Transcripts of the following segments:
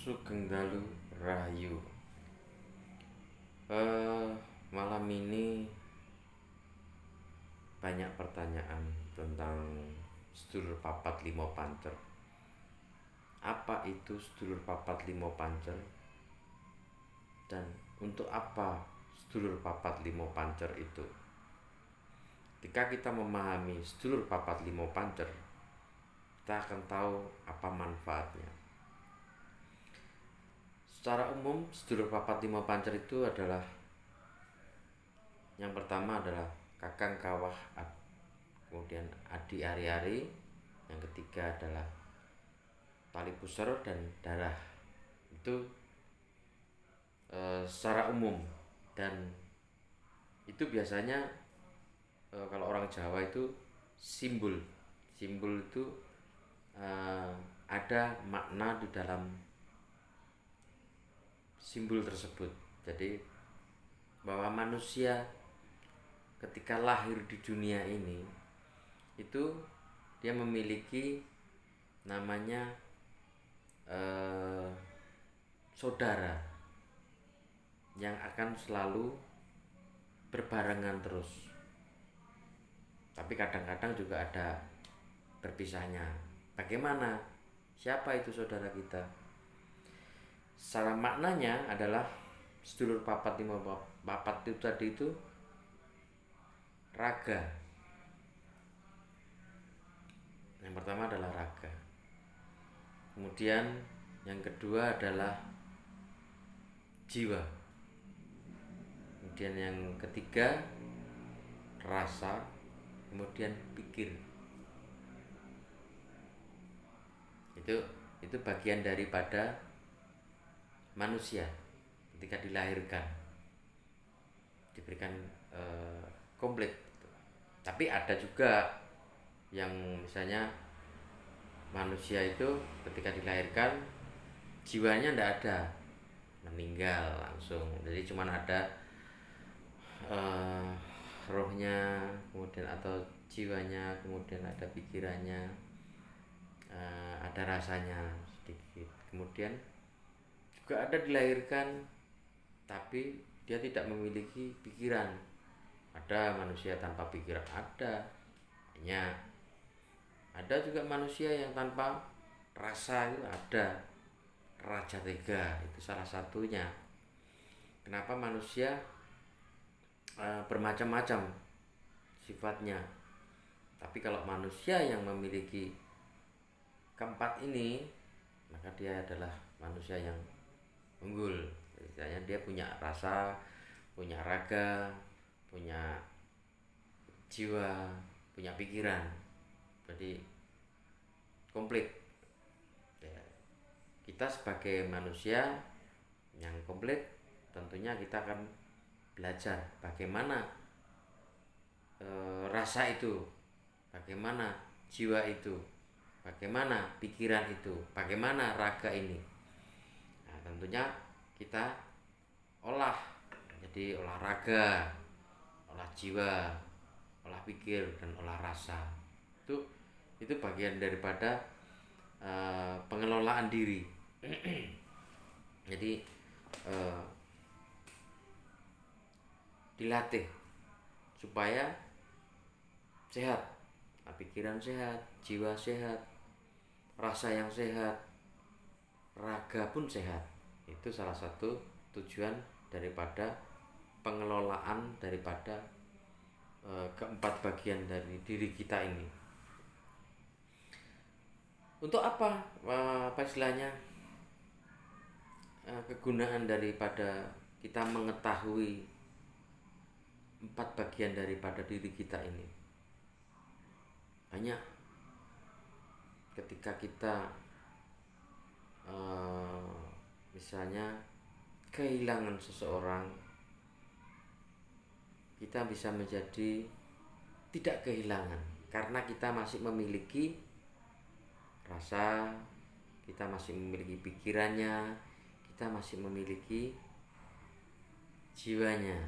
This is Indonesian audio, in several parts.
Sugeng Dalu Rahayu. eh Malam ini banyak pertanyaan tentang sedulur papat limo pancer. Apa itu sedulur papat limo pancer? Dan untuk apa sedulur papat limo pancer itu? Ketika kita memahami sedulur papat limo pancer, kita akan tahu apa manfaatnya. Secara umum, sedulur papat limo pancer itu adalah, yang pertama adalah kakang kawah, kemudian adi ari-ari, yang ketiga adalah tali pusar dan darah. Itu secara umum, dan itu biasanya kalau orang Jawa itu simbol itu ada makna di dalam simbol tersebut. Jadi bahwa manusia ketika lahir di dunia ini itu dia memiliki namanya saudara yang akan selalu berbarengan terus. Tapi kadang-kadang juga ada berpisahnya. Bagaimana? Siapa itu saudara kita? Secara maknanya adalah sedulur papat lima papat itu tadi itu raga. Yang pertama adalah raga. Kemudian yang kedua adalah jiwa. Kemudian yang ketiga rasa, kemudian pikir. Itu bagian daripada manusia ketika dilahirkan, diberikan komplit. Tapi ada juga yang misalnya manusia itu ketika dilahirkan jiwanya tidak ada, meninggal langsung. Jadi cuman ada rohnya, kemudian atau jiwanya, kemudian ada pikirannya, ada rasanya sedikit. Kemudian juga ada dilahirkan tapi dia tidak memiliki pikiran. Ada manusia tanpa pikiran, ada. Hanya ada juga manusia yang tanpa rasa, itu ada. Raja Tega itu salah satunya. Kenapa manusia bermacam-macam sifatnya, tapi kalau manusia yang memiliki keempat ini, maka dia adalah manusia yang unggul. Misalnya dia punya rasa, punya raga, punya jiwa, punya pikiran. Jadi komplit. Kita sebagai manusia yang komplit, tentunya kita akan belajar bagaimana rasa itu, bagaimana jiwa itu, bagaimana pikiran itu, bagaimana raga ini. Nah, tentunya kita olah. Jadi olah raga, olah jiwa, olah pikir, dan olah rasa. Itu bagian daripada pengelolaan diri. Jadi dilatih supaya sehat, pikiran sehat, jiwa sehat, rasa yang sehat, raga pun sehat. Itu salah satu tujuan daripada pengelolaan daripada keempat bagian dari diri kita ini. Untuk apa istilahnya kegunaan daripada kita mengetahui empat bagian daripada diri kita ini? Banyak. Ketika kita misalnya kehilangan seseorang, kita bisa menjadi tidak kehilangan karena kita masih memiliki rasa, kita masih memiliki pikirannya, kita masih memiliki jiwanya.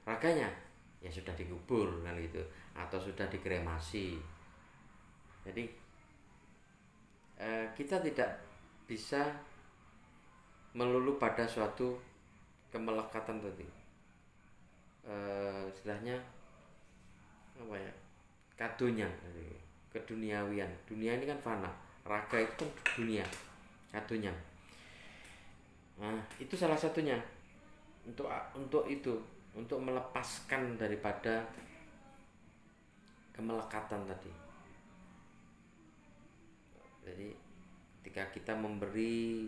Raganya ya sudah dikubur kan gitu, atau sudah dikremasi. Jadi kita tidak bisa melulu pada suatu kemelekatan tadi, istilahnya apa ya, kadonya, keduniawian. Dunia ini kan fana, raga itu kan dunia, kadonya. Nah itu salah satunya, untuk itu, untuk melepaskan daripada kemelekatan tadi. Jadi ketika kita memberi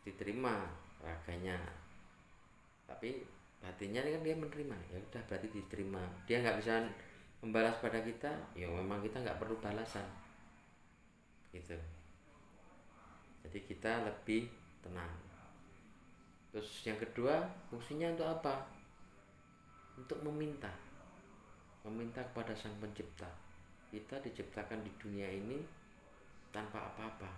diterima raganya, tapi hatinya kan dia menerima, ya udah berarti diterima. Dia nggak bisa membalas pada kita, ya memang kita nggak perlu balasan gitu. Jadi kita lebih tenang. Terus yang kedua, fungsinya untuk apa? Untuk meminta kepada Sang Pencipta. Kita diciptakan di dunia ini tanpa apa-apa.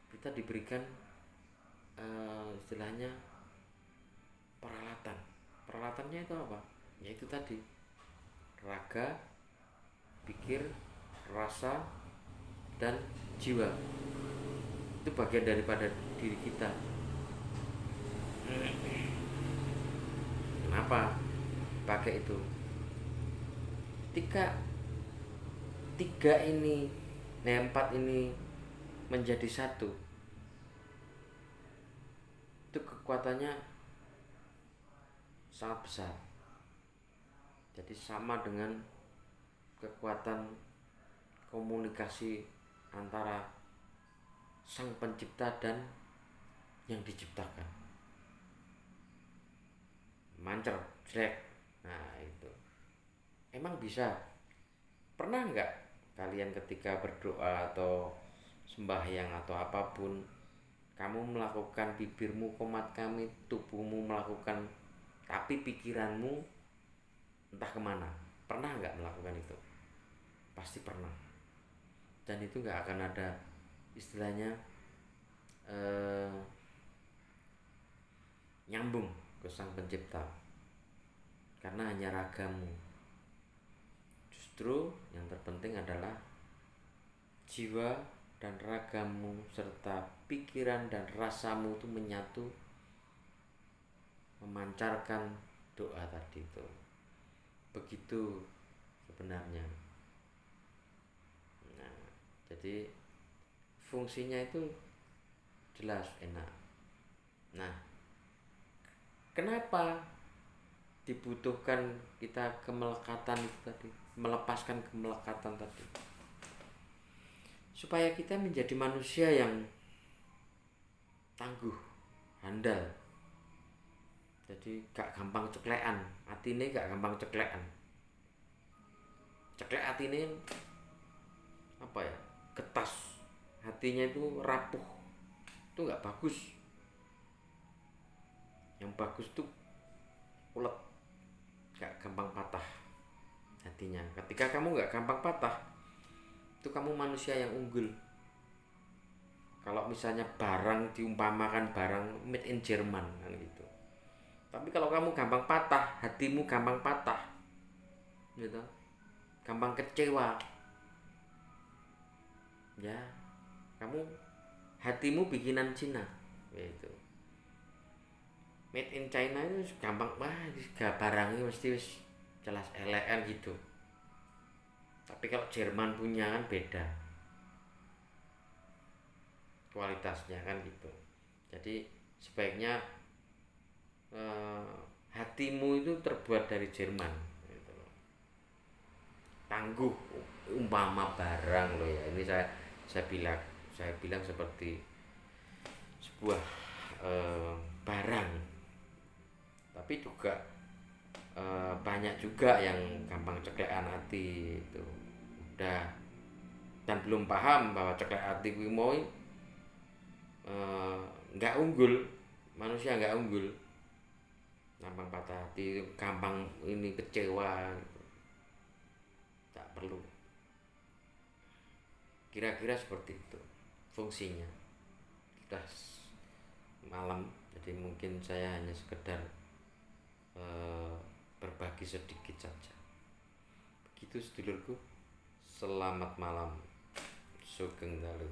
Kita diberikan istilahnya peralatannya itu apa? Yaitu tadi, raga, pikir, rasa, dan jiwa. Itu bagian daripada diri kita. Kenapa pakai itu? Ketika empat ini menjadi satu, itu kekuatannya sangat besar. Jadi sama dengan kekuatan komunikasi antara Sang Pencipta dan yang diciptakan. Mancer, jelek. Nah itu emang bisa. Pernah nggak kalian ketika berdoa atau sembahyang atau apapun, kamu melakukan, bibirmu komat kamit, tubuhmu melakukan, tapi pikiranmu entah kemana? Pernah nggak melakukan itu? Pasti pernah. Dan itu nggak akan ada istilahnya nyambung ke Sang Pencipta, karena hanya ragamu. Justru yang terpenting adalah jiwa dan ragamu serta pikiran dan rasamu itu menyatu, memancarkan doa tadi itu. Begitu sebenarnya. Nah, jadi fungsinya itu jelas, enak. Nah, kenapa dibutuhkan kita kemelekatan itu tadi, melepaskan kemelekatan tadi? Supaya kita menjadi manusia yang tangguh, handal. Jadi gak gampang ceklekan, atine gak gampang ceklekan. Ceklek atine apa ya? Getas. Hatinya itu rapuh. Itu gak bagus. Yang bagus tuh ulet, gak gampang patah hatinya. Ketika kamu gak gampang patah, itu kamu manusia yang unggul. Kalau misalnya barang diumpamakan barang made in Jerman kan gitu. Tapi kalau kamu gampang patah, hatimu gampang patah, gitu, gampang kecewa, ya kamu hatimu bikinan Cina, gitu. Made in China itu gampang, barangnya mesti jelas elegan gitu. Tapi kalau Jerman punya kan beda kualitasnya kan gitu. Jadi sebaiknya hatimu itu terbuat dari Jerman gitu. Tangguh umpama barang loh ya. Ini saya bilang seperti sebuah barang. Tapi juga banyak juga yang gampang ceklekan hati itu. Udah dan belum paham bahwa ceklek hati kuwi mau nggak unggul, manusia nggak unggul, gampang patah hati, gampang ini kecewa, tak perlu. Kira-kira seperti itu fungsinya. Sudah malam, jadi mungkin saya hanya sekedar berbagi sedikit saja. Begitu sedulurku, selamat malam. Sugeng Dalu.